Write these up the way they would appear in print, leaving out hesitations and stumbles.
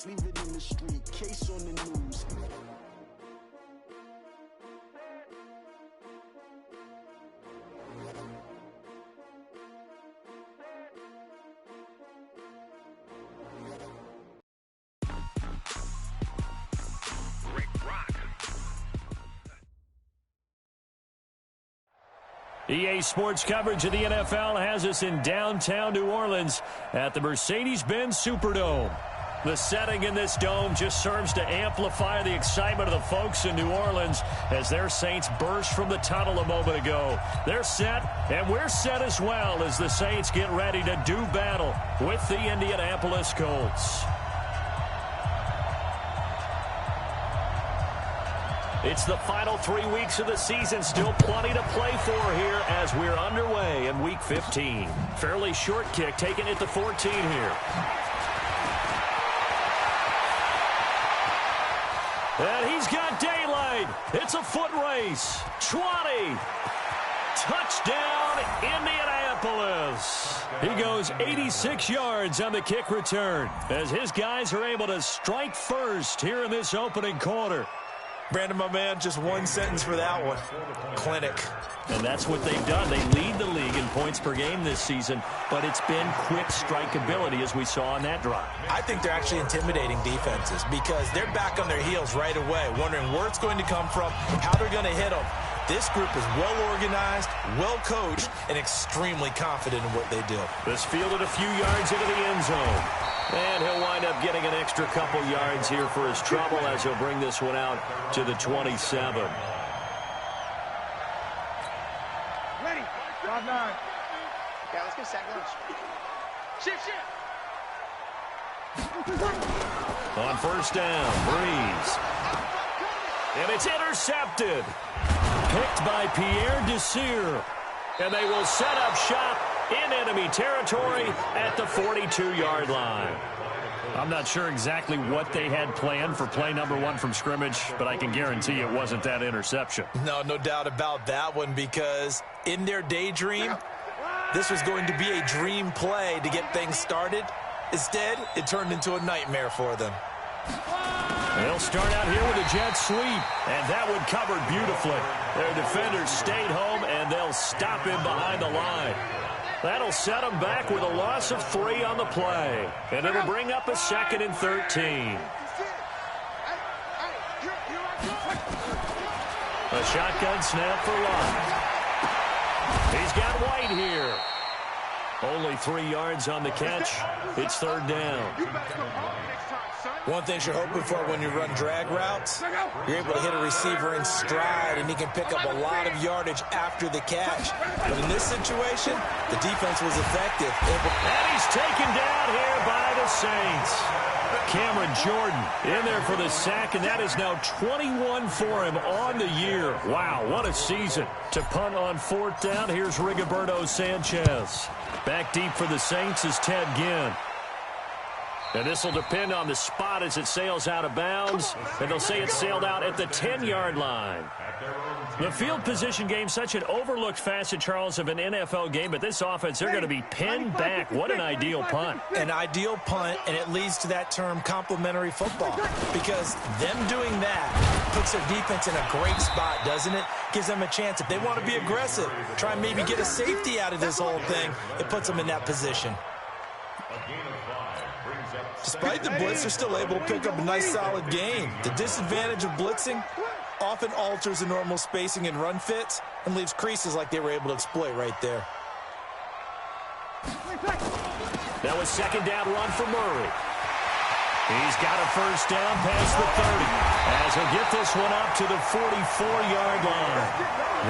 streets, leave it in the street, case on the news. EA Sports coverage of the NFL has us in downtown New Orleans at the Mercedes-Benz Superdome. The setting in this dome just serves to amplify the excitement of the folks in New Orleans as their Saints burst from the tunnel a moment ago. They're set, and we're set as well as the Saints get ready to do battle with the Indianapolis Colts. It's the final 3 weeks of the season. Still plenty to play for here as we're underway in Week 15. Fairly short kick taken at the 14 here. And he's got daylight. It's a foot race. 20. Touchdown, Indianapolis. He goes 86 yards on the kick return as his guys are able to strike first here in this opening quarter. Brandon, my man, just one sentence for that one. Clinic. And that's what they've done. They lead the league in points per game this season, but it's been quick strikeability as we saw on that drive. I think they're actually intimidating defenses because they're back on their heels right away, wondering where it's going to come from, how they're going to hit them. This group is well-organized, well-coached, and extremely confident in what they do. This fielded a few yards into the end zone. And he'll wind up getting an extra couple yards here for his trouble as he'll bring this one out to the 27. Ready. 5-9. Okay, let's go second lunch. Shift. On first down, Breeze. And it's intercepted. Picked by Pierre Desir. And they will set up shop in enemy territory at the 42-yard line. I'm not sure exactly what they had planned for play number one from scrimmage, but I can guarantee it wasn't that interception. No doubt about that one, because in their daydream, this was going to be a dream play to get things started. Instead, it turned into a nightmare for them. They'll start out here with a jet sweep, and that one covered beautifully. Their defenders stayed home, and they'll stop him behind the line. That'll set them back with a loss of 3 on the play, and it'll bring up a 2nd and 13. A shotgun snap for Lott. He's got White here. Only 3 yards on the catch. It's 3rd down. One thing you're hoping for when you run drag routes, you're able to hit a receiver in stride, and he can pick up a lot of yardage after the catch. But in this situation, the defense was effective. And he's taken down here by the Saints. Cameron Jordan in there for the sack, and that is now 21 for him on the year. Wow, what a season. To punt on 4th down, here's Rigoberto Sanchez. Back deep for the Saints is Ted Ginn. And this will depend on the spot as it sails out of bounds. And they'll say it sailed out at the 10-yard line. The field position game, such an overlooked facet, Charles, of an NFL game. But this offense, they're going to be pinned back. What an ideal punt. An ideal punt, and it leads to that term complementary football. Because them doing that puts their defense in a great spot, doesn't it? Gives them a chance. If they want to be aggressive, try and maybe get a safety out of this whole thing, it puts them in that position. Despite the blitz, they're still able to pick up a nice, solid gain. The disadvantage of blitzing often alters the normal spacing and run fits and leaves creases like they were able to exploit right there. That was 2nd down run for Murray. He's got a 1st down past the 30 as he'll get this one up to the 44-yard line.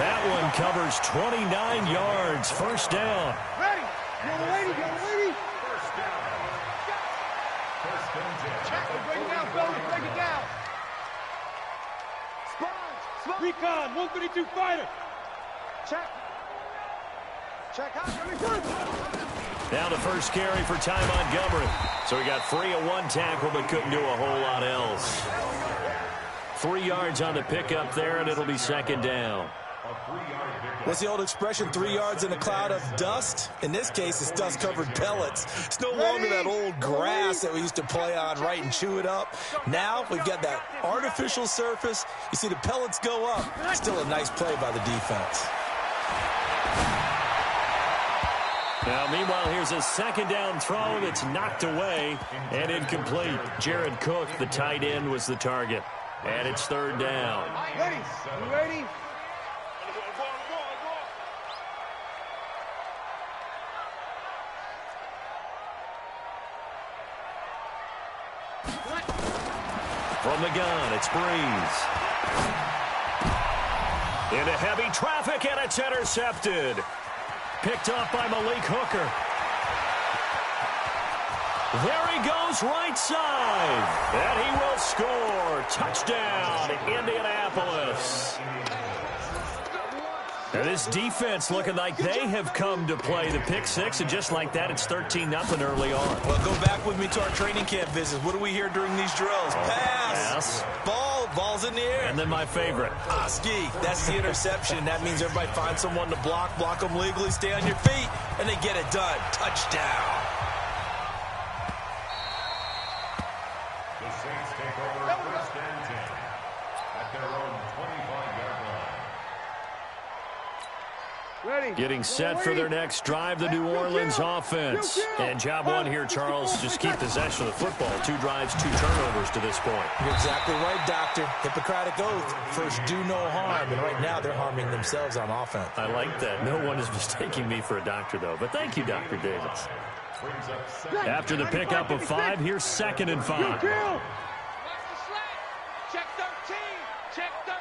That one covers 29 yards. 1st down. Ready. Go, lady. Break it down, fellas. Break it down. Spot. Recon, 132 fighter. Check. Now the first carry for Ty Montgomery. So he got free of 1 tackle but couldn't do a whole lot else. 3 yards on the pickup there, and it'll be 2nd down. A 3-yard victory. What's the old expression, 3 yards in a cloud of dust? In this case, it's dust-covered pellets. It's no longer that old grass that we used to play on, right, and chew it up. Now we've got that artificial surface. You see the pellets go up. Still a nice play by the defense. Now, meanwhile, here's a second down throw that's knocked away and incomplete. Jared Cook, the tight end, was the target. And it's third down. Ready? You ready? From the gun, it's Breeze. Into heavy traffic, and it's intercepted. Picked off by Malik Hooker. There he goes, right side. And he will score. Touchdown, Indianapolis. And this defense looking like they have come to play the pick six, and just like that, it's 13-0 early on. Well, go back with me to our training camp visits. What do we hear during these drills? Pass. Ball's in the air. And then my favorite. Ski. That's the interception. That means everybody finds someone to block them legally, stay on your feet, and they get it done. Touchdown. The Saints take over first and 10 at their own 25-yard line. Ready? Getting set for their next drive, the New Orleans offense. And job one here, Charles, just keep possession of the football. 2 drives, 2 turnovers to this point. You're exactly right, Doctor. Hippocratic oath. First, do no harm. And right now, they're harming themselves on offense. I like that. No one is mistaking me for a doctor, though. But thank you, Dr. Davis. After the pickup of 5, here's 2nd and 5. Watch the slant. Check 13. Check 13.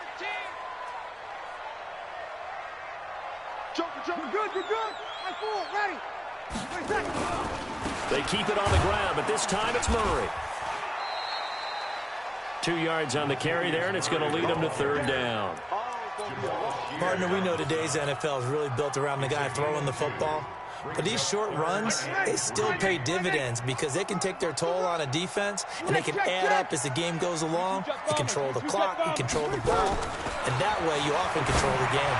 You're good. I full. Ready? Wait a second. They keep it on the ground, but this time it's Murray. 2 yards on the carry there, and it's going to lead them to third down. Partner, we know today's NFL is really built around the guy throwing the football. But these short runs, they still pay dividends because they can take their toll on a defense, and they can add up as the game goes along. You control the clock, you control the ball, and that way you often control the game.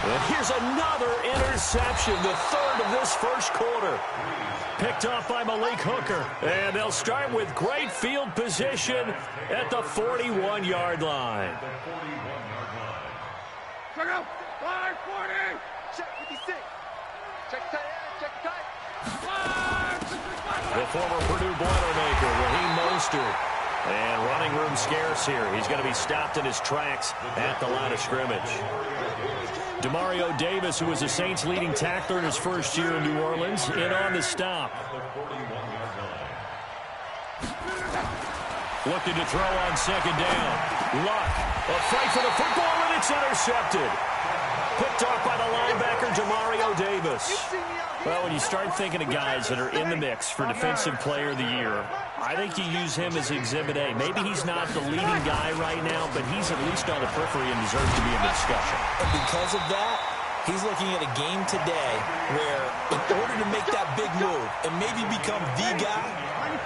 And here's another interception, the third of this first quarter. Picked off by Malik Hooker. And they'll start with great field position at the 41-yard line. Check out. 540. Check 56. Check tight end. Check tight. The former Purdue Boilermaker, Raheem Mostert. And running room scarce here. He's going to be stopped in his tracks at the line of scrimmage. Demario Davis, who was the Saints' leading tackler in his first year in New Orleans, in on the stop. Looking to throw on second down. Luck, a fight for the football, and it's intercepted. Picked off by the linebacker, Demario Davis. Well, when you start thinking of guys that are in the mix for Defensive Player of the Year, I think you use him as Exhibit A. Maybe he's not the leading guy right now, but he's at least on the periphery and deserves to be in the discussion. And because of that, he's looking at a game today where in order to make that big move and maybe become the guy,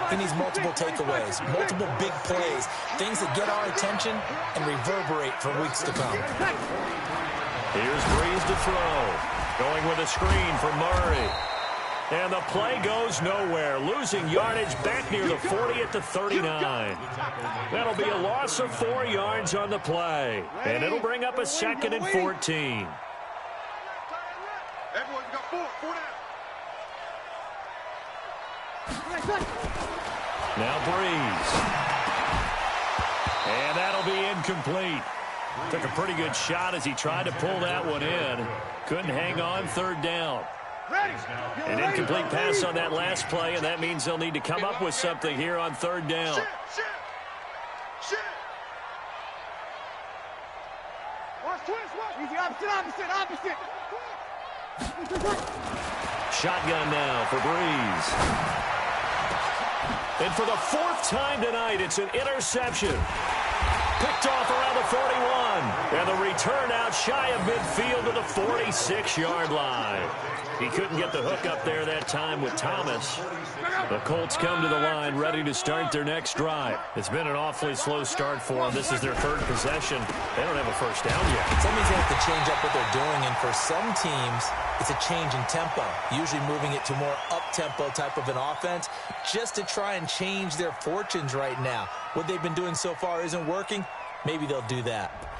he needs multiple takeaways, multiple big plays, things that get our attention and reverberate for weeks to come. Here's Breeze to throw. Going with a screen for Murray. And the play goes nowhere. Losing yardage back near the 40 at the 39. That'll be a loss of 4 yards on the play. And it'll bring up a 2nd and 14. Everyone got 4 down. Now Breeze. And that'll be incomplete. Took a pretty good shot as he tried to pull that one in. Couldn't hang on, third down. An incomplete pass on that last play, and that means they'll need to come up with something here on third down. Shit. Watch twist. Easy, opposite. Shotgun now for Breeze. And for the 4th time tonight, it's an interception. Picked off around the 41. And the return out shy of midfield to the 46-yard line. He couldn't get the hook up there that time with Thomas. The Colts come to the line ready to start their next drive. It's been an awfully slow start for them. This is their third possession. They don't have a first down yet. That means they have to change up what they're doing, and for some teams, it's a change in tempo, usually moving it to more up-tempo type of an offense just to try and change their fortunes right now. What they've been doing so far isn't working. Maybe they'll do that.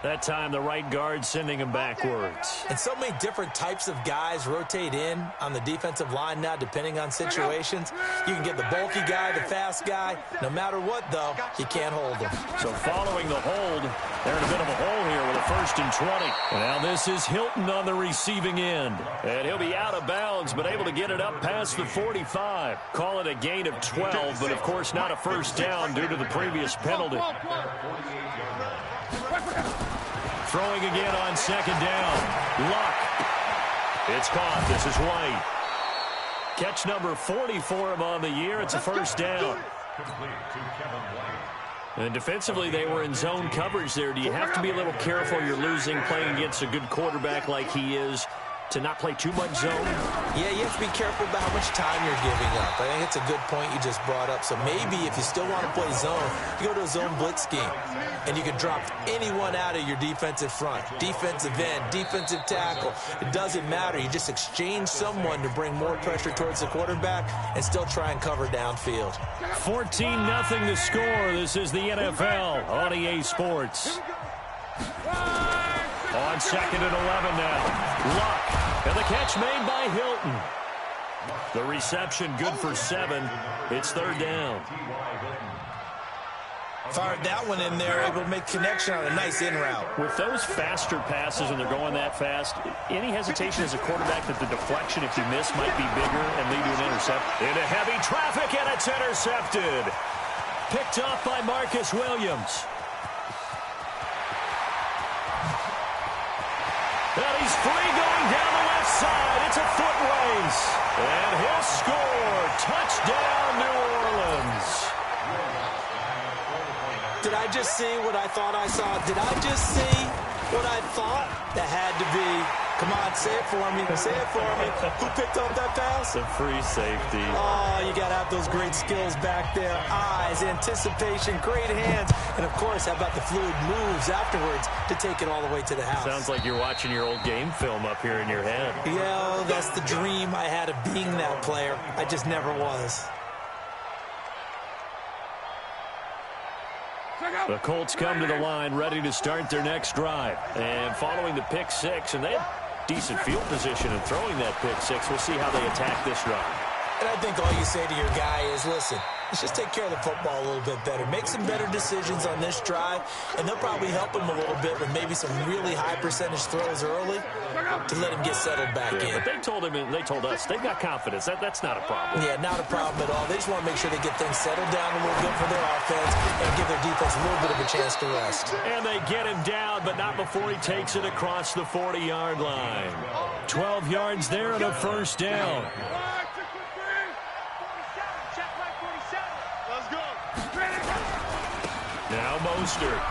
That time, the right guard sending him backwards. And so many different types of guys rotate in on the defensive line now, depending on situations. You can get the bulky guy, the fast guy. No matter what, though, you can't hold them. So following the hold, they're in a bit of a hole here with a 1st and 20. And now this is Hilton on the receiving end. And he'll be out of bounds, but able to get it up past the 45. Call it a gain of 12, but of course not a first down due to the previous penalty. Throwing again on 2nd down. Luck. It's caught. This is White. Catch number 40 for him on the year. It's a first down. And defensively, they were in zone coverage there. Do you have to be a little careful? You're losing playing against a good quarterback like he is to not play too much zone? Yeah, you have to be careful about how much time you're giving up. I think it's a good point you just brought up. So maybe if you still want to play zone, you go to a zone blitz scheme. And you can drop anyone out of your defensive front. Defensive end, defensive tackle. It doesn't matter. You just exchange someone to bring more pressure towards the quarterback and still try and cover downfield. 14-0 the score. This is the NFL on EA Sports. On 2nd and 11 now. Luck. And the catch made by Hilton. The reception good for 7. It's 3rd down. Fired that one in there, able to make connection on a nice in route. With those faster passes and they're going that fast, any hesitation as a quarterback that the deflection, if you miss, might be bigger and lead to an interception. Into heavy traffic, and it's intercepted. Picked off by Marcus Williams. And he's free going down the left side. It's a foot race. And he'll score. Touchdown, New Orleans. Did I just see what I thought I saw? Did I just see what I thought? That had to be. Come on, say it for me. Say it for me. Who picked up that pass? The free safety. Oh, you got to have those great skills back there. Eyes, anticipation, great hands. And, of course, how about the fluid moves afterwards to take it all the way to the house? Sounds like you're watching your old game film up here in your head. Yeah, that's the dream I had of being that player. I just never was. The Colts come to the line ready to start their next drive. And following the pick 6, and they have decent field position in throwing that pick 6. We'll see how they attack this drive. And I think all you say to your guy is, listen, let's just take care of the football a little bit better. Make some better decisions on this drive, and they'll probably help him a little bit with maybe some really high percentage throws early to let him get settled back in. But they told him, and they told us, they've got confidence. That's not a problem. Yeah, not a problem at all. They just want to make sure they get things settled down a little bit for their offense and give their defense a little bit of a chance to rest. And they get him down, but not before he takes it across the 40-yard line. 12 yards there and a first down. Now Mostert.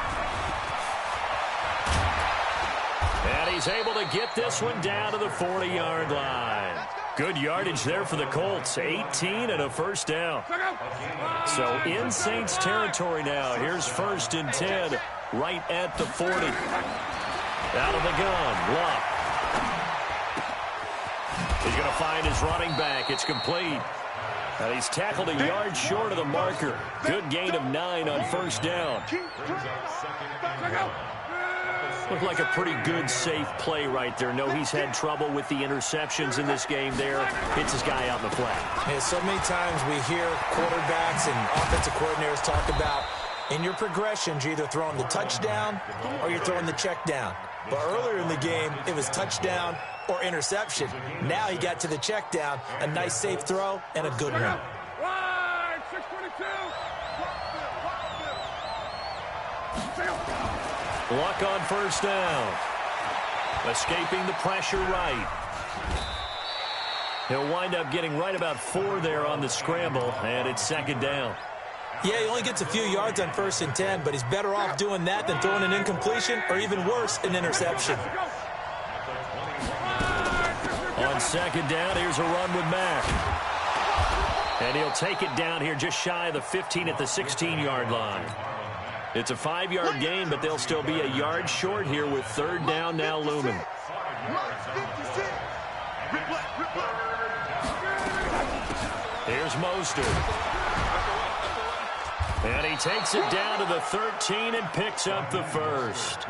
And he's able to get this one down to the 40-yard line. Good yardage there for the Colts. 18 and a first down. So in Saints territory now. Here's 1st and 10 right at the 40. Out of the gun. Luck. He's going to find his running back. It's complete. And he's tackled a yard short of the marker. Good gain of 9 on first down. Looked like a pretty good, safe play right there. No, he's had trouble with the interceptions in this game there. Hits his guy out in the flat. Yeah, so many times we hear quarterbacks and offensive coordinators talk about in your progressions, you're either throwing the touchdown or you're throwing the check down. But earlier in the game, it was touchdown or interception. Now he got to the check down, a nice safe throw, and a good one. Luck on first down. Escaping the pressure right. He'll wind up getting right about 4 there on the scramble, and it's 2nd down. Yeah, he only gets a few yards on 1st and 10, but he's better off doing that than throwing an incompletion or even worse, an interception. On 2nd down, here's a run with Mack. And he'll take it down here just shy of the 15 at the 16-yard line. It's a 5-yard gain, but they'll still be a yard short here with 3rd down now looming. Here's Mostert. And he takes it down to the 13 and picks up the 1st.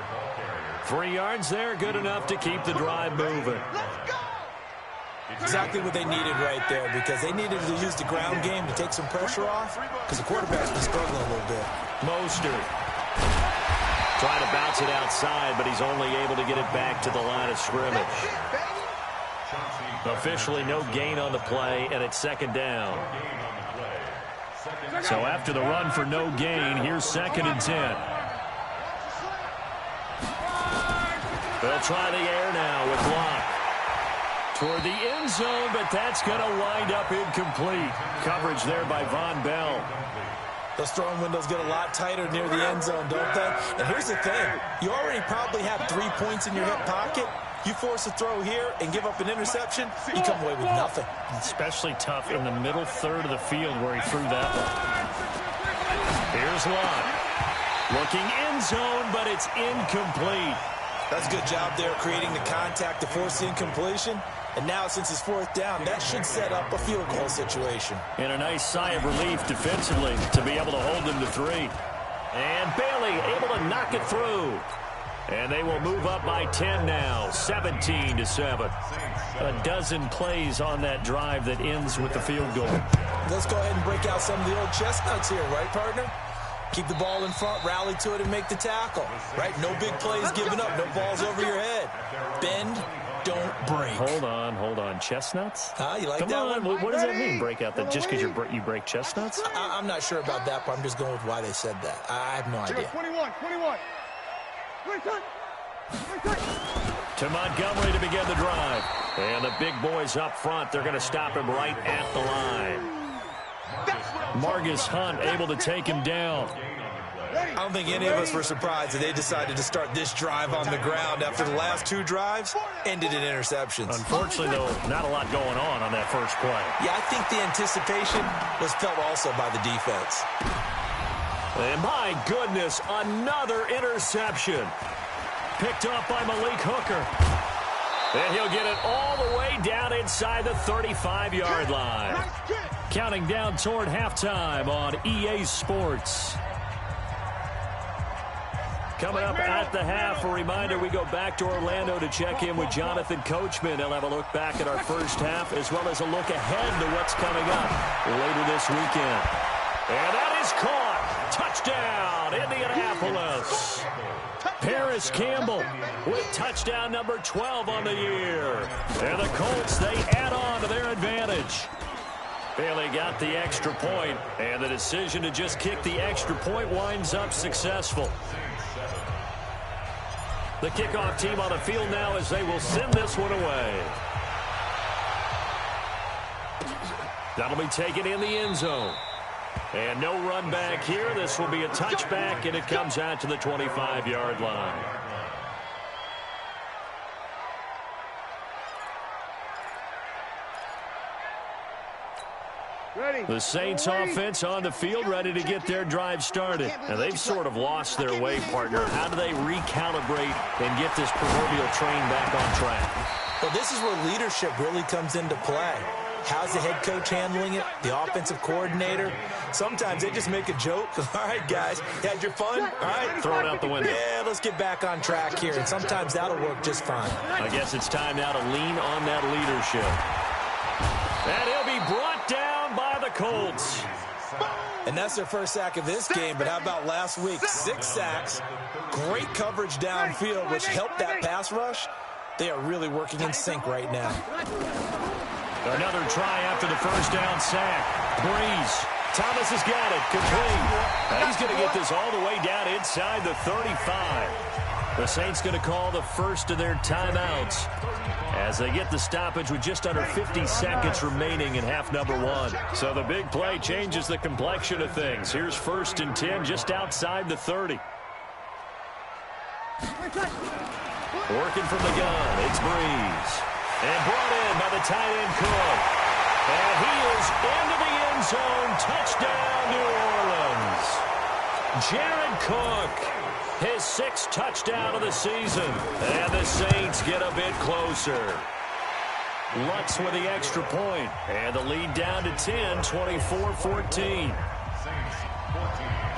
3 yards there, good enough to keep the drive moving. Exactly what they needed right there, because they needed to use the ground game to take some pressure off, because the quarterback's been struggling a little bit. Mostert trying to bounce it outside, but he's only able to get it back to the line of scrimmage. Officially no gain on the play, and it's 2nd down. So after the run for no gain, here's 2nd and 10. They'll try the air now with Locke. Toward the end zone, but that's going to wind up incomplete. Coverage there by Von Bell. Those throwing windows get a lot tighter near the end zone, don't they? And here's the thing. You already probably have 3 points in your hip pocket. You force a throw here and give up an interception, you come away with nothing. Especially tough in the middle third of the field where he threw that one. Here's Locke. Looking end zone, but it's incomplete. That's a good job there creating the contact to force the incompletion. And now, since it's 4th down, that should set up a field goal situation. And a nice sigh of relief defensively to be able to hold them to 3. And Bailey able to knock it through. And they will move up by 10 now, 17-7. A dozen plays on that drive that ends with the field goal. Let's go ahead and break out some of the old chestnuts here, right, partner? Keep the ball in front, rally to it, and make the tackle. Right? No big plays given up, no balls over your head. Bend, don't break. Hold on. Chestnuts? You like Come that on. one? What does that mean, break out that just because you break chestnuts? I'm not sure about that, but I'm just going with why they said that. I have no idea. 21. To Montgomery to begin the drive. And the big boys up front, they're going to stop him right at the line. Margus Hunt able to take him down. I don't think any of us were surprised that they decided to start this drive on the ground after the last 2 drives ended in interceptions. Unfortunately, though, not a lot going on that first play. Yeah, I think the anticipation was felt also by the defense. And my goodness, another interception. Picked off by Malik Hooker. And he'll get it all the way down inside the 35-yard line. Counting down toward halftime on EA Sports. Coming up at the half, a reminder, we go back to Orlando to check in with Jonathan Coachman. He'll have a look back at our first half as well as a look ahead to what's coming up later this weekend. And that is caught. Touchdown, Indianapolis. Paris Campbell with touchdown number 12 on the year. And the Colts, they add on to their advantage. Bailey got the extra point, and the decision to just kick the extra point winds up successful. The kickoff team on the field now as they will send this one away. That'll be taken in the end zone. And no run back here. This will be a touchback, and it comes out to the 25-yard line. The Saints offense on the field ready to get their drive started. And they've sort of lost their way, partner. How do they recalibrate and get this proverbial train back on track? Well, this is where leadership really comes into play. How's the head coach handling it? The offensive coordinator? Sometimes they just make a joke. All right, guys, you had your fun? All right. Throw it out the window. Yeah, let's get back on track here. And sometimes that'll work just fine. I guess it's time now to lean on that leadership. And he'll be brought down by the Colts. And that's their first sack of this game, but how about last week? 6 sacks, great coverage downfield, which helped that pass rush. They are really working in sync right now. Another try after the first down sack. Breeze. Thomas has got it. Complete. And he's going to get this all the way down inside the 35. The Saints going to call the first of their timeouts. as they get the stoppage with just under 50 seconds remaining in half number one. So the big play changes the complexion of things. Here's 1st and 10 just outside the 30. Working from the gun, it's Breeze. And brought in by the tight end Cook. And he is into the end zone. Touchdown, New Orleans. Jared Cook, his 6th touchdown of the season. And the Saints get a bit closer. Lutz with the extra point. And the lead down to 10, 24-14.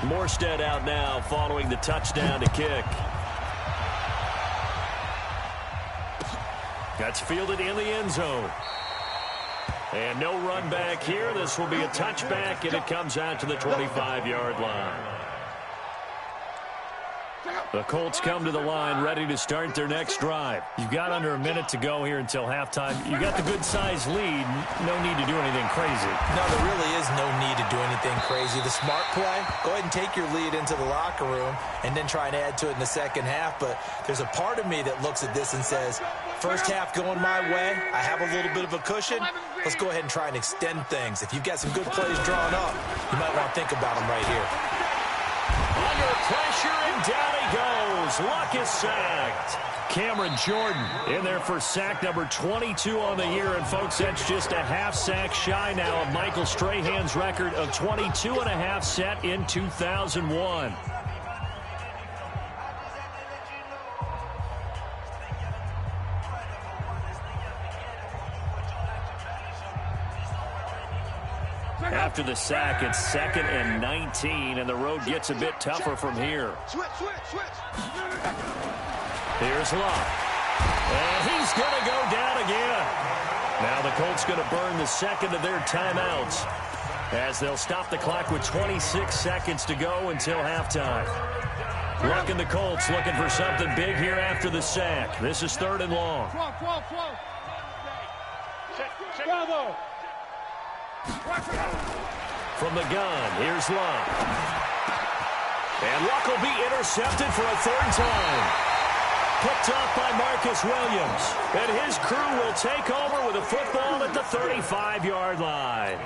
Morstead out now following the touchdown to kick. That's fielded in the end zone. And no run back here. This will be a touchback, and it comes out to the 25-yard line. The Colts come to the line ready to start their next drive. You've got under a minute to go here until halftime. You got the good-sized lead. No need to do anything crazy. No, there really is no need to do anything crazy. The smart play, go ahead and take your lead into the locker room and then try and add to it in the second half. But there's a part of me that looks at this and says, first half going my way, I have a little bit of a cushion. Let's go ahead and try and extend things. If you've got some good plays drawn up, you might want to think about them right here. Under pressure, and down he goes. Luck is sacked. Cameron Jordan in there for sack number 22 on the year. And, folks, that's just a half sack shy now of Michael Strahan's record of 22.5 set in 2001. After the sack, it's 2nd and 19, and the road gets a bit tougher from here. Here's Luck. And he's going to go down again. Now the Colts going to burn the second of their timeouts as they'll stop the clock with 26 seconds to go until halftime. Luck and the Colts looking for something big here after the sack. This is 3rd and long. Bravo. From the gun, here's Luck. And Luck will be intercepted for a 3rd time. Picked off by Marcus Williams. And his crew will take over with a football at the 35-yard line.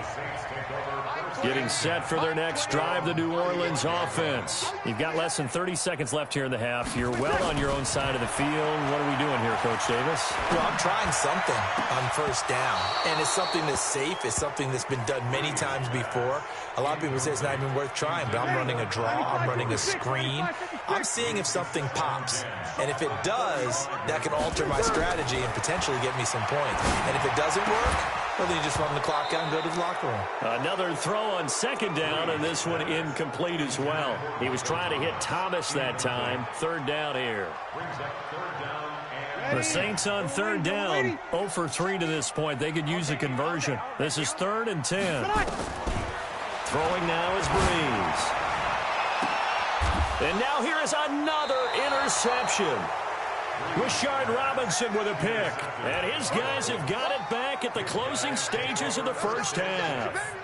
Getting set for their next drive, the New Orleans offense. You've got less than 30 seconds left here in the half. You're well on your own side of the field. What are we doing here, Coach Davis? Well, I'm trying something on 1st down. And it's something that's safe. It's something that's been done many times before. A lot of people say it's not even worth trying, but I'm running a draw. I'm running a screen. I'm seeing if something pops. And if it does, that can alter my strategy and potentially get me some points. And if it doesn't work, well, then you just run the clock out and go to the locker room. Another throw on 2nd down, and this one incomplete as well. He was trying to hit Thomas that time. 3rd down here. The Saints on 3rd down, 0 for 3 to this point. They could use a conversion. This is 3rd and 10. Throwing now is Breeze. And now here is another interception. Rashard Robinson with a pick. And his guys have got it back at the closing stages of the 1st half.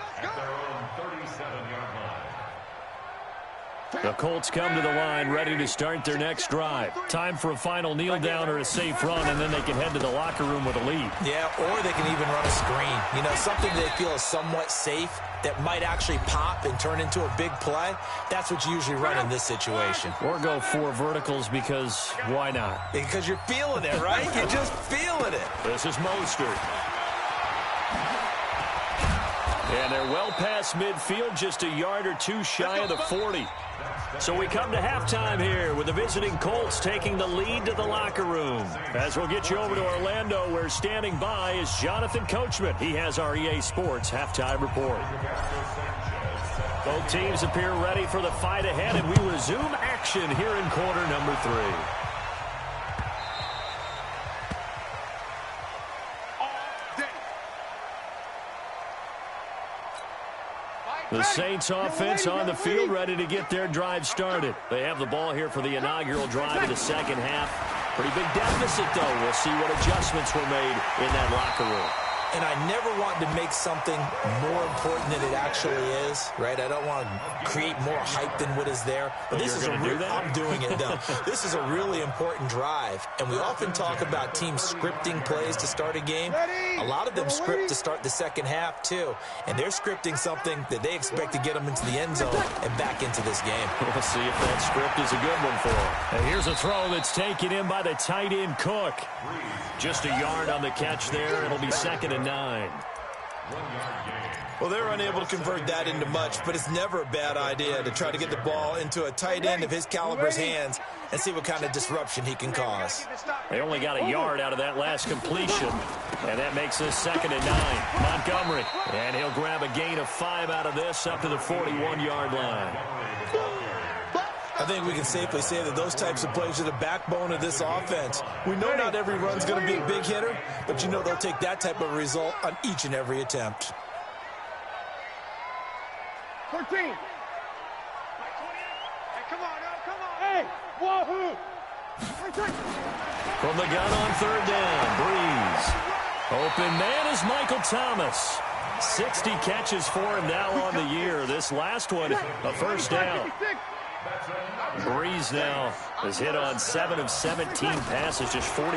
The Colts come to the line ready to start their next drive. Time for a final kneel down or a safe run, and then they can head to the locker room with a lead. Yeah, or they can even run a screen. You know, something they feel is somewhat safe that might actually pop and turn into a big play. That's what you usually run in this situation. Or go 4 verticals because why not? Because you're feeling it, right? You're just feeling it. This is Mostert. And they're well past midfield, just a yard or 2 shy of the 40. So we come to halftime here with the visiting Colts taking the lead to the locker room. As we'll get you over to Orlando, where standing by is Jonathan Coachman. He has our EA Sports halftime report. Both teams appear ready for the fight ahead, and we resume action here in quarter number 3. The Saints offense on the field ready to get their drive started. They have the ball here for the inaugural drive of the 2nd half. Pretty big deficit, though. We'll see what adjustments were made in that locker room. And I never want to make something more important than it actually is, right? I don't want to create more hype than what is there. But this is I'm doing it, though. This is a really important drive. And we often talk about teams scripting plays to start a game. A lot of them script to start the second half, too. And they're scripting something that they expect to get them into the end zone and back into this game. We'll see if that script is a good one for them. And here's a throw that's taken in by the tight end Cook. Just a yard on the catch there. It'll be 2nd and 9. Well, they're unable to convert that into much, but it's never a bad idea to try to get the ball into a tight end of his caliber's hands and see what kind of disruption he can cause. They only got a yard out of that last completion, and that makes this 2nd and 9. Montgomery, and he'll grab a gain of 5 out of this up to the 41-yard line. I think we can safely say that those types of plays are the backbone of this offense. We know not every run's going to be a big hitter, but you know they'll take that type of result on each and every attempt. 14. Hey, come on, come on. Hey, wahoo. From the gun on 3rd down, Breeze. Open man is Michael Thomas. 60 catches for him now on the year. This last one, a first down. Breeze now has hit on 7 of 17 passes, just 41%,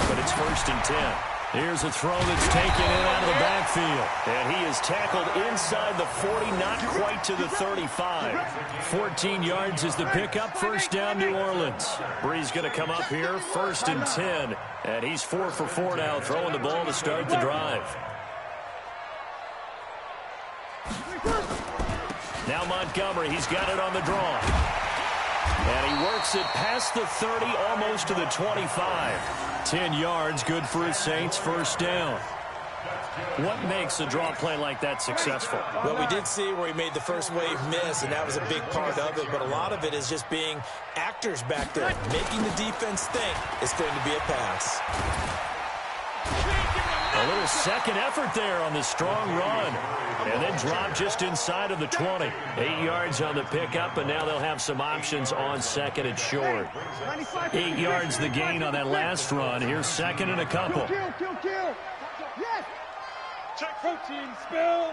but it's 1st and 10. Here's a throw that's taken in out of the backfield. And he is tackled inside the 40, not quite to the 35. 14 yards is the pickup, 1st down New Orleans. Breeze going to come up here, 1st and 10. And he's 4 for 4 now, throwing the ball to start the drive. Now Montgomery, he's got it on the draw. And he works it past the 30, almost to the 25. 10 yards, good for his Saints, 1st down. What makes a draw play like that successful? Well, we did see where he made the first wave miss, and that was a big part of it. But a lot of it is just being actors back there, making the defense think it's going to be a pass. A little second effort there on the strong run. And then drop just inside of the 20. 8 yards on the pickup, and now they'll have some options on 2nd and short. 8 yards the gain on that last run. Here's 2nd and a couple. Kill. Yes. Check protein spill.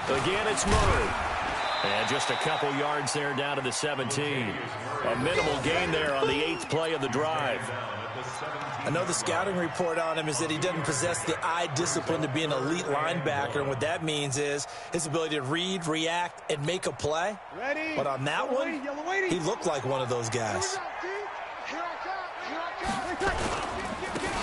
Again, it's Murray. And just a couple yards there down to the 17. A minimal gain there on the 8th play of the drive. I know the scouting report on him is that he doesn't possess the eye discipline to be an elite linebacker, and what that means is his ability to read, react, and make a play. Ready. But on that one, he looked like one of those guys.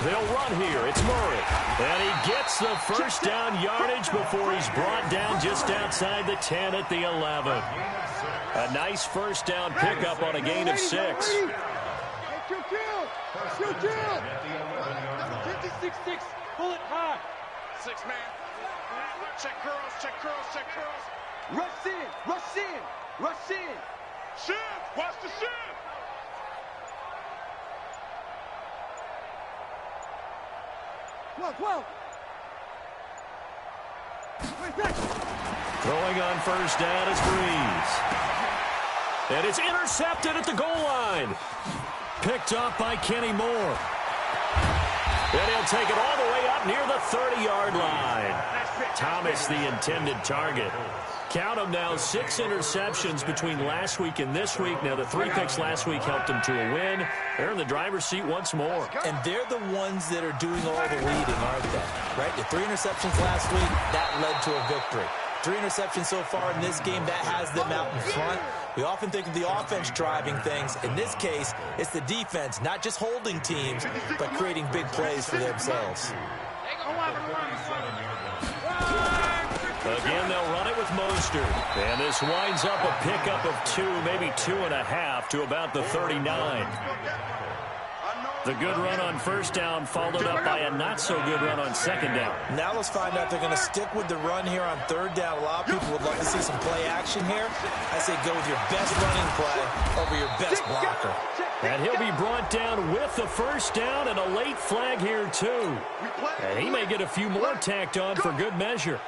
They'll run here. It's Murray. And he gets the 1st down yardage before he's brought down just outside the 10 at the 11. A nice 1st down pickup on a gain of 6. Kill. Number 56-6. Pull it high. 6 man. Check curls. Rush in. Shift. Watch the shift. Well. Throwing on 1st down is Breeze. And it's intercepted at the goal line. Picked up by Kenny Moore. And he'll take it all the way up near the 30-yard line. Thomas, the intended target. Count them now, 6 interceptions between last week and this week. Now, the 3 picks last week helped them to a win. They're in the driver's seat once more. And they're the ones that are doing all the leading, aren't they? Right? The 3 interceptions last week, that led to a victory. 3 interceptions so far in this game, that has them out in front. We often think of the offense driving things. In this case, it's the defense, not just holding teams, but creating big plays for themselves. Again, they'll run it with Mostert. And this winds up a pickup of 2, maybe 2.5 to about the 39. The good run on 1st down followed up by a not-so-good run on 2nd down. Now let's find out if they're going to stick with the run here on 3rd down. A lot of people would love to see some play action here. I say go with your best running play over your best blocker. And he'll be brought down with the 1st down and a late flag here, too. And he may get a few more tacked on for good measure.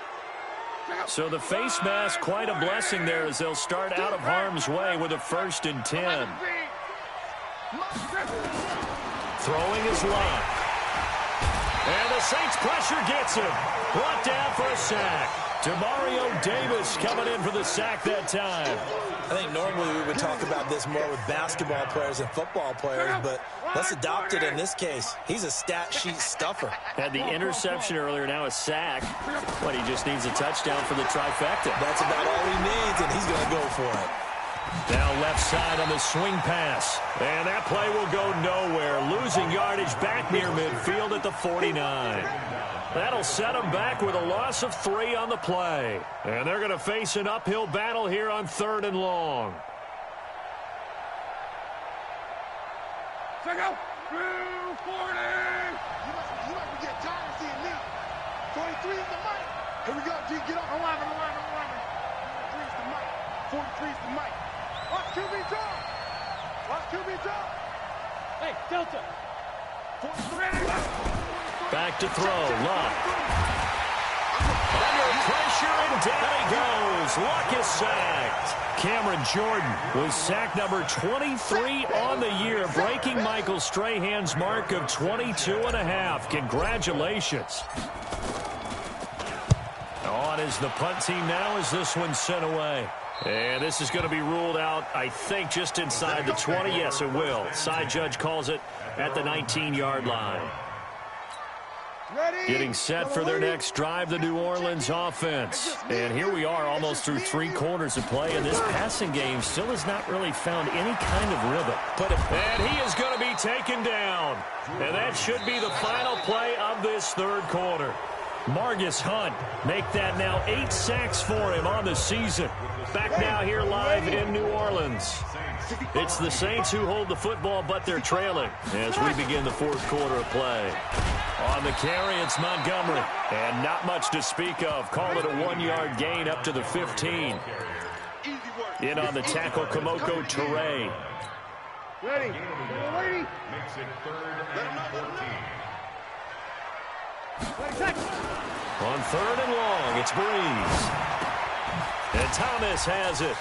So the face mask, quite a blessing there as they'll start out of harm's way with a 1st and 10. Throwing is Love. And the Saints pressure gets him. Brought down for a sack. Demario Davis coming in for the sack that time. I think normally we would talk about this more with basketball players and football players, but let's adopt it in this case. He's a stat sheet stuffer. Had the interception earlier, now a sack. But he just needs a touchdown for the trifecta. That's about all he needs, and he's going to go for it. Now left side on the swing pass. And that play will go nowhere. Losing yardage back near midfield at the 49. That'll set them back with a loss of 3 on the play. And they're going to face an uphill battle here on 3rd and long. Check out. 40. You might get tired of seeing me. 23 is the mic. Here we go, G. Get up. Alignment. 43 is the mic. 43 is the mic. Watch QB draw. Hey, Delta. 43. Back to throw. Luck. Under pressure, and down he goes. Luck is sacked. Cameron Jordan with sack number 23 on the year, breaking Michael Strahan's mark of 22.5. Congratulations. On is the punt team now as this one's sent away. And this is going to be ruled out, I think, just inside the 20. Yes, it will. Side judge calls it at the 19-yard line. Getting set for their next drive, the New Orleans offense. And here we are almost through 3 quarters of play, and this passing game still has not really found any kind of rhythm. And he is going to be taken down. And that should be the final play of this 3rd quarter. Margus Hunt make that now 8 sacks for him on the season. Back now here live in New Orleans. It's the Saints who hold the football, but they're trailing as we begin the 4th quarter of play. On the carry, it's Montgomery. And not much to speak of. Call it a 1-yard gain up to the 15. In on the tackle, Kamoko Toure. Ready. Makes it 3rd and 14. On 3rd and long, it's Breeze. And Thomas has it.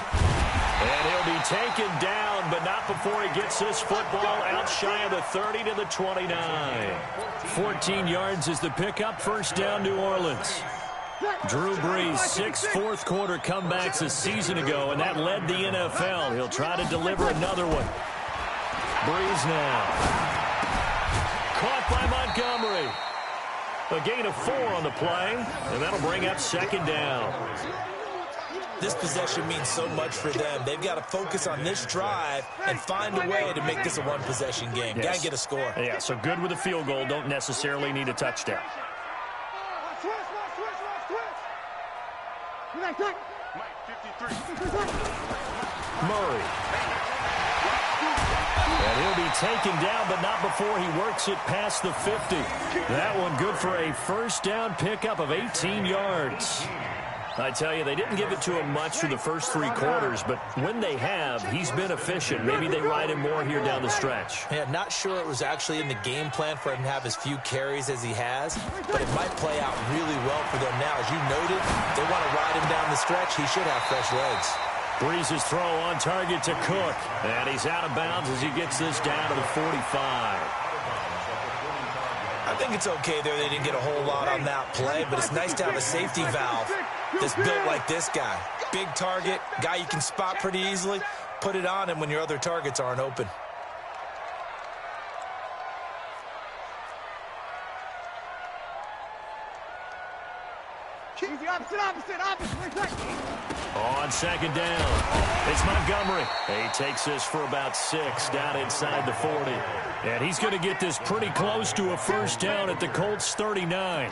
And he'll be taken down, but not before he gets this football out shy of the 30 to the 29. 14 yards is the pickup. 1st down, New Orleans. Drew Brees, 6 fourth-quarter comebacks a season ago, and that led the NFL. He'll try to deliver another one. Brees now. Caught by Montgomery. A gain of 4 on the play, and that'll bring up 2nd down. This possession means so much for them. They've got to focus on this drive and find a way to make this a 1-possession game. Yes. Got to get a score. Yeah, so good with a field goal. Don't necessarily need a touchdown. Murray. And he'll be taken down, but not before he works it past the 50. That one good for a 1st down pickup of 18 yards. I tell you, they didn't give it to him much through the first 3 quarters, but when they have, he's been efficient. Maybe they ride him more here down the stretch. Yeah, not sure it was actually in the game plan for him to have as few carries as he has, but it might play out really well for them now. As you noted, they want to ride him down the stretch. He should have fresh legs. Breeze's throw on target to Cook, and he's out of bounds as he gets this down to the 45. I think it's okay there. They didn't get a whole lot on that play, but it's nice to have a safety valve that's built like this guy. Big target, guy you can spot pretty easily. Put it on him when your other targets aren't open. On 2nd down, it's Montgomery. He takes this for about 6 down inside the 40. And he's going to get this pretty close to a 1st down at the Colts 39.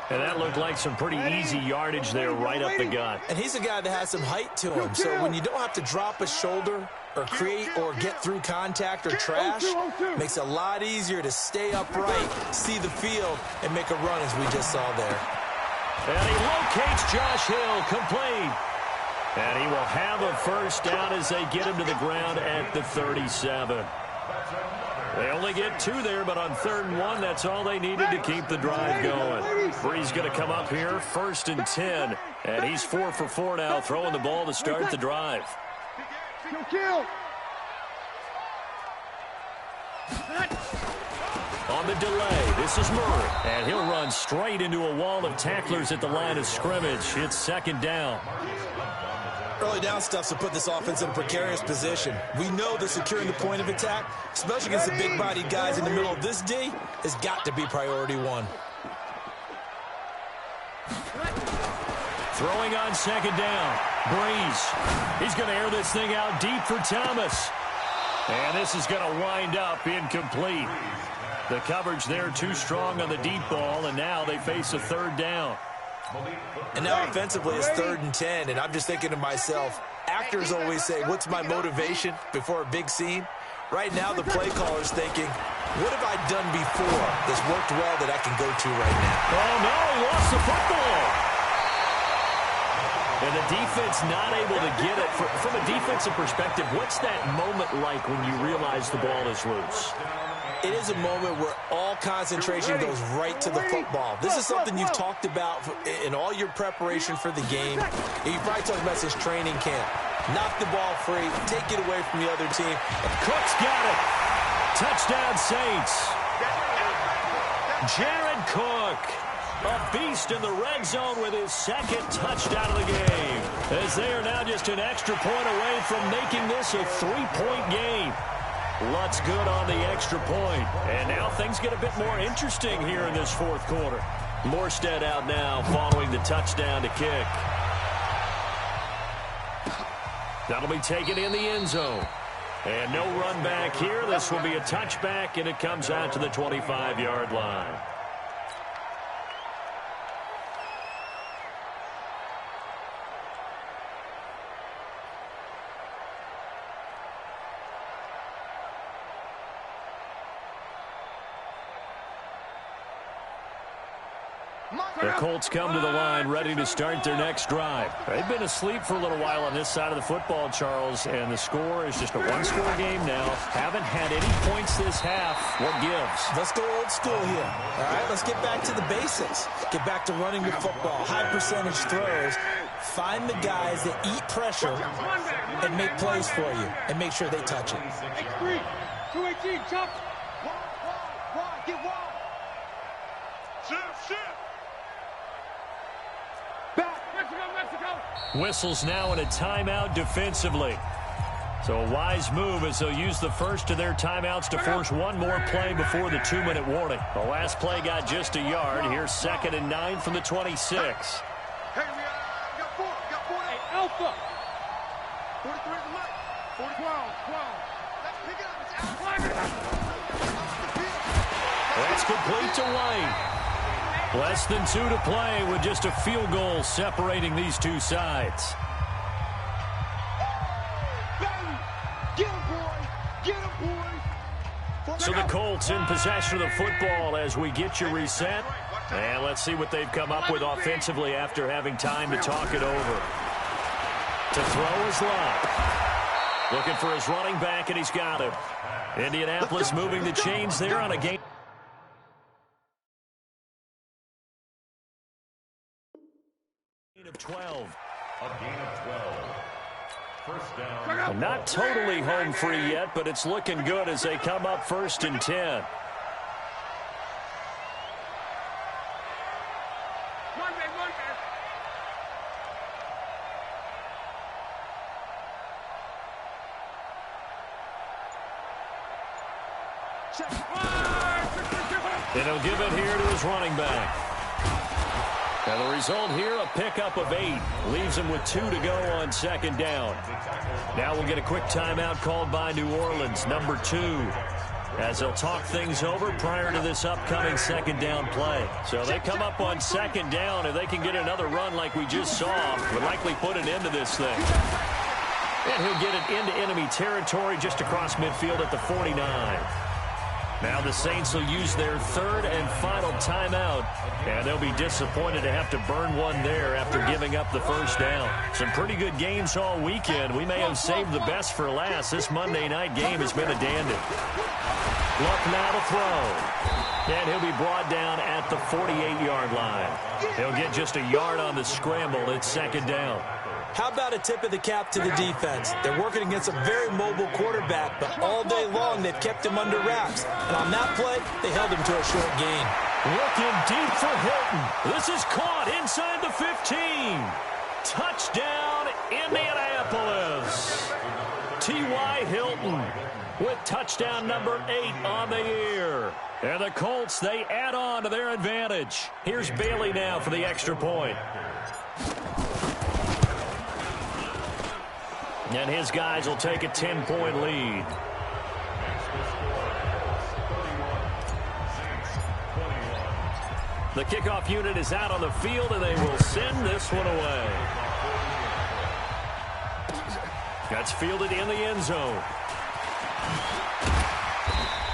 And that looked like some pretty easy yardage there right up the gut. And he's a guy that has some height to him. So when you don't have to drop a shoulder or create or get through contact or trash, makes it a lot easier to stay upright, see the field, and make a run as we just saw there. And he locates Josh Hill, complete. And he will have a 1st down as they get him to the ground at the 37. They only get 2 there, but on 3rd and 1, that's all they needed to keep the drive going. Brees going to come up here, 1st and 10. And he's 4 for 4 now, throwing the ball to start the drive. On On the delay, this is Murray. And he'll run straight into a wall of tacklers at the line of scrimmage. It's second down. Early down stuff to put this offense in a precarious position. We know that securing the point of attack, especially against the big-bodied guys in the middle of this D, has got to be priority one. Throwing on second down. Breeze. He's going to air this thing out deep for Thomas. And this is going to wind up incomplete. The coverage there too strong on the deep ball, and now they face a third down. And now offensively it's 3rd and 10, and I'm just thinking to myself, actors always say, what's my motivation before a big scene? Right now the play caller's thinking, what have I done before that's worked well that I can go to right now? Oh, no, he lost the football. And the defense not able to get it. From a defensive perspective, what's that moment like when you realize the ball is loose? It is a moment where all concentration goes right to the football. This is something you've talked about in all your preparation for the game. You probably talked about since training camp. Knock the ball free, take it away from the other team. Cook's got it. Touchdown, Saints. Jared Cook, a beast in the red zone with his second touchdown of the game, as they are now just an extra point away from making this a 3-point game. Lutz good on the extra point. And now things get a bit more interesting here in this fourth quarter. Morstead out now following the touchdown to kick. That'll be taken in the end zone. And no run back here. This will be a touchback, and it comes out to the 25-yard line. The Colts come to the line ready to start their next drive. They've been asleep for a little while on this side of the football, Charles, and the score is just a one-score game now. Haven't had any points this half. What gives? Let's go old school here. All right, let's get back to the basics. Get back to running the football, high percentage throws. Find the guys that eat pressure and make plays for you and make sure they touch it. 218, chop. Wide, get wide. Shift. Whistles now in a timeout defensively. So a wise move as they'll use the first of their timeouts to force one more play before the 2-minute warning. The last play got just a yard. Here's 2nd and 9 from the 26. Hey, we got four. Hey, Alpha. 43 is the mic. 40, 12. Let's pick it up. It's Alpha. That's complete to White. Less than 2 to play with just a field goal separating these two sides. Get him, boy. So the Colts in possession of the football as we get you reset. And let's see what they've come up with offensively after having time to talk it over. To throw is Love. Looking for his running back, and he's got him. Indianapolis moving the chains there on a game of 12. A gain of 12. First down. Well, not totally home free yet, but it's looking good as they come up 1st and 10. And he'll give it here to his running back. And the result here, a pickup of 8. Leaves him with 2 to go on 2nd down. Now we'll get a quick timeout called by New Orleans, number 2, as they'll talk things over prior to this upcoming 2nd down play. So they come up on 2nd down. If they can get another run like we just saw, would likely put an end to this thing. And he'll get it into enemy territory just across midfield at the 49. Now the Saints will use their 3rd and final timeout, and they'll be disappointed to have to burn one there after giving up the first down. Some pretty good games all weekend. We may have saved the best for last. This Monday night game has been a dandy. Luck now to throw. And he'll be brought down at the 48-yard line. He'll get just a yard on the scramble. It's 2nd down. How about a tip of the cap to the defense? They're working against a very mobile quarterback, but all day long they've kept him under wraps. And on that play, they held him to a short gain. Looking deep for Hilton. This is caught inside the 15. Touchdown, Indianapolis. T.Y. Hilton with touchdown number 8 on the year. And the Colts, they add on to their advantage. Here's Bailey now for the extra point. And his guys will take a 10-point lead. The kickoff unit is out on the field, and they will send this one away. That's fielded in the end zone.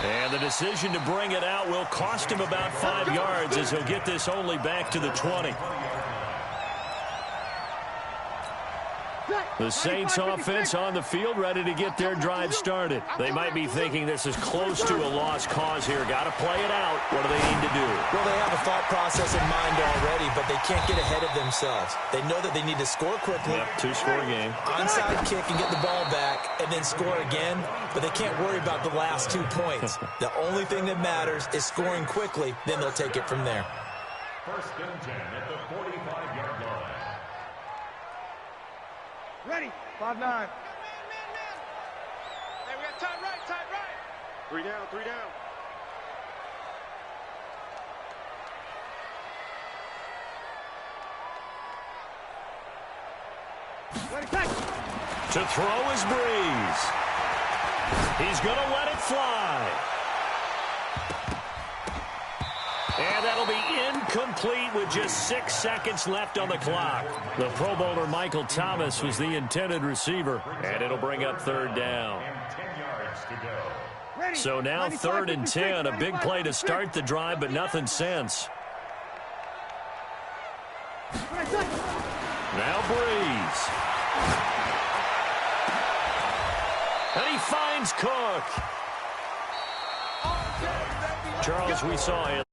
And the decision to bring it out will cost him about 5 yards as he'll get this only back to the 20. The Saints offense on the field ready to get their drive started. They might be thinking this is close to a lost cause here. Got to play it out. What do they need to do? Well, they have a thought process in mind already, but they can't get ahead of themselves. They know that they need to score quickly. Yep, 2-score game. Onside kick and get the ball back and then score again, but they can't worry about the last 2 points. The only thing that matters is scoring quickly, then they'll take it from there. First and 10 at the 45-yard line. Ready. 5-9. Hey, we got tight right, tight right. 3 down, 3 down. Ready, catch. To throw is Breeze. He's going to let it fly. And that'll be incomplete with just 6 seconds left on the clock. The Pro Bowler Michael Thomas was the intended receiver, and it'll bring up 3rd down. And 10 yards to go. So now 3rd and 10, a big play to start the drive, but nothing since. Now Breeze. And he finds Cook. Charles, we saw it.